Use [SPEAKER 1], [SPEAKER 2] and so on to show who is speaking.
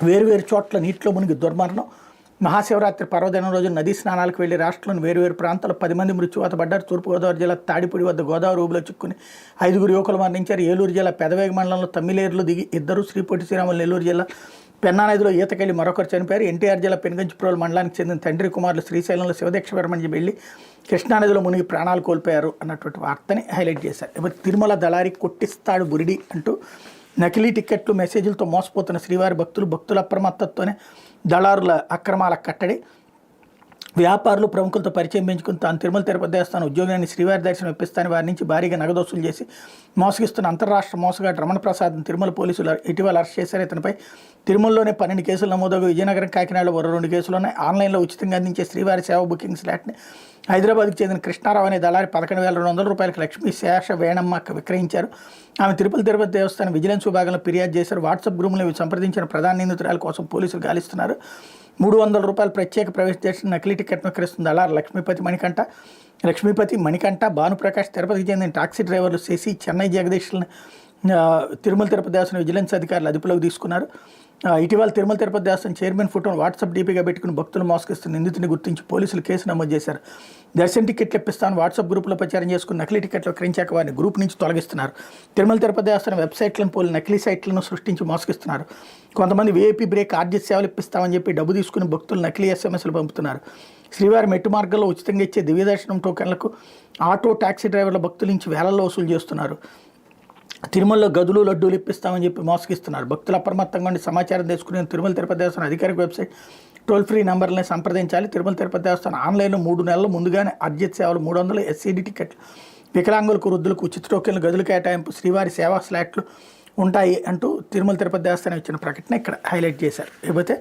[SPEAKER 1] వేరువేరు చోట్ల నీటిలో మునిగి దుర్మరణం. మహాశివరాత్రి పర్వదినం రోజు నదీ స్నానాలకు వెళ్లి రాష్ట్రంలోని వేరువేరు ప్రాంతాల్లో 10 మంది మృత్యువాత పడ్డారు. తూర్పుగోదావరి జిల్లా తాడిపూడి వద్ద గోదావరి ఊబిలో చిక్కుని 5 యువకులు మరణించారు. ఏలూరు జిల్లా పెదవేగ మండలంలో తమ్మిలేరులో దిగి ఇద్దరు, శ్రీపొట్టి శ్రీరాములు నెల్లూరు జిల్లా పెన్నా నదిలో ఈతకెళ్లి మరొకరు చనిపోయారు. ఎన్టీఆర్ జిల్లా పెనుగంచిప్రోలు మండలానికి చెందిన తండ్రి కుమారులు శ్రీశైలంలో శివదీక్ష విరమణ వెళ్లి కృష్ణానదిలో మునిగి ప్రాణాలు కోల్పోయారు అన్నటువంటి వార్తని హైలైట్ చేశారు. ఇప్పుడు తిరుమల దళారి కొట్టిస్తాడు బురిడి అంటూ నకిలీ టిక్కెట్లు మెసేజ్లతో మోసపోతున్న శ్రీవారి భక్తుల అప్రమత్తతోనే దళారుల అక్రమాల కట్టడి. వ్యాపారులు ప్రముఖులతో పరిచయం పెంచుకుని తాను తిరుమల తిరుపతి దేవస్థానం ఉద్యోగాన్ని శ్రీవారి దర్శనం ఇప్పిస్తానని వారి నుంచి భారీగా నగదు వసూలు చేసి మోసగిస్తున్న అంతర్రాష్ట్ర మోసగాడు రమణ ప్రసాద్ తిరుమల పోలీసులు ఇటీవల అరెస్ట్ చేశారు. ఇతనిపై తిరుమలలోనే 12 కేసులు నమోదవుగా విజయనగరం, కాకినాడలో మరో 2 కేసులు ఉన్నాయి. ఆన్లైన్లో ఉచితంగా అందించే శ్రీవారి సేవ బుకింగ్ స్లాట్ని హైదరాబాద్కు చెందిన కృష్ణారావు అనే దళారి 11,200 రూపాయలకు లక్ష్మీ శేష వేణమ్మకు విక్రయించారు. ఆమె తిరుపతి దేవస్థానం విజిలెన్స్ విభాగంలో ఫిర్యాదు చేశారు. వాట్సాప్ గ్రూపులో సంప్రదించిన ప్రధాన నిందితురాల కోసం పోలీసులు గాలిస్తున్నారు. 300 రూపాయల ప్రత్యేక ప్రవేశ దర్శనం నకిలీ టికెట్ను విక్రయిస్తుంది దళారు లక్ష్మీపతి మణికంఠ, భానుప్రకాష్. తిరుపతికి చెందిన టాక్సీ డ్రైవర్లు శశి, చెన్నై జగదీష్లను తిరుమల తిరుపతి దేవస్థానం విజిలెన్స్ అధికారులు అదుపులోకి తీసుకున్నారు. ఇటీవల తిరుమల తిరుపతి దేవస్థానం చైర్మన్ ఫోటోను వాట్సాప్ డీపీగా పెట్టుకుని భక్తులు మోసగిస్తున్న నిందితుని గుర్తించి పోలీసులు కేసు నమోదు చేశారు. దర్శన టికెట్లు ఇప్పిస్తాను వాట్సాప్ గ్రూపులో ప్రచారం చేసుకుని నకిలీ టికెట్లు విక్రయించాక వారిని గ్రూప్ నుంచి తొలగిస్తున్నారు. తిరుమల తిరుపతి దేవస్థానం వెబ్సైట్లను పోలి నకిలీ సైట్లను సృష్టించి మోసగిస్తున్నారు. కొంతమంది వీఐపీ బ్రేక్ ఆర్జిత్ సేవలు ఇప్పిస్తామని చెప్పి డబ్బు తీసుకుని భక్తులు నకిలీ ఎస్ఎంఎస్లు పంపుతున్నారు. శ్రీవారి మెట్టు మార్గంలో ఉచితంగా ఇచ్చే దివ్యదర్శనం టోకెన్లకు ఆటో, టాక్సీ డ్రైవర్ల భక్తుల నుంచి వేలల్లో వసూలు చేస్తున్నారు. తిరుమలలో గదులు, లడ్డూలు ఇప్పిస్తామని చెప్పి మోసగిస్తున్నారు. భక్తులు అప్రమత్తంగా ఉండి సమాచారం తెలుసుకుని తిరుమల తిరుపతి దేవస్థానం అధికారిక వెబ్సైట్ టోల్ ఫ్రీ నంబర్లని సంప్రదించాలి. తిరుమల తిరుపతి దేవస్థానం ఆన్లైన్లో 3 నెలల ముందుగానే అర్జిత్ సేవలు 300 ఎస్సీడీ టికెట్లు, వికలాంగులకు, వృద్ధులకు ఉచిత టోకెన్లు, గదులు కేటాయింపు, శ్రీవారి సేవా స్లాట్లు ఉంటాయి అంటూ తిరుమల తిరుపతి దేవస్థానం ఇచ్చిన ప్రకటన ఇక్కడ హైలైట్ చేశారు. లేకపోతే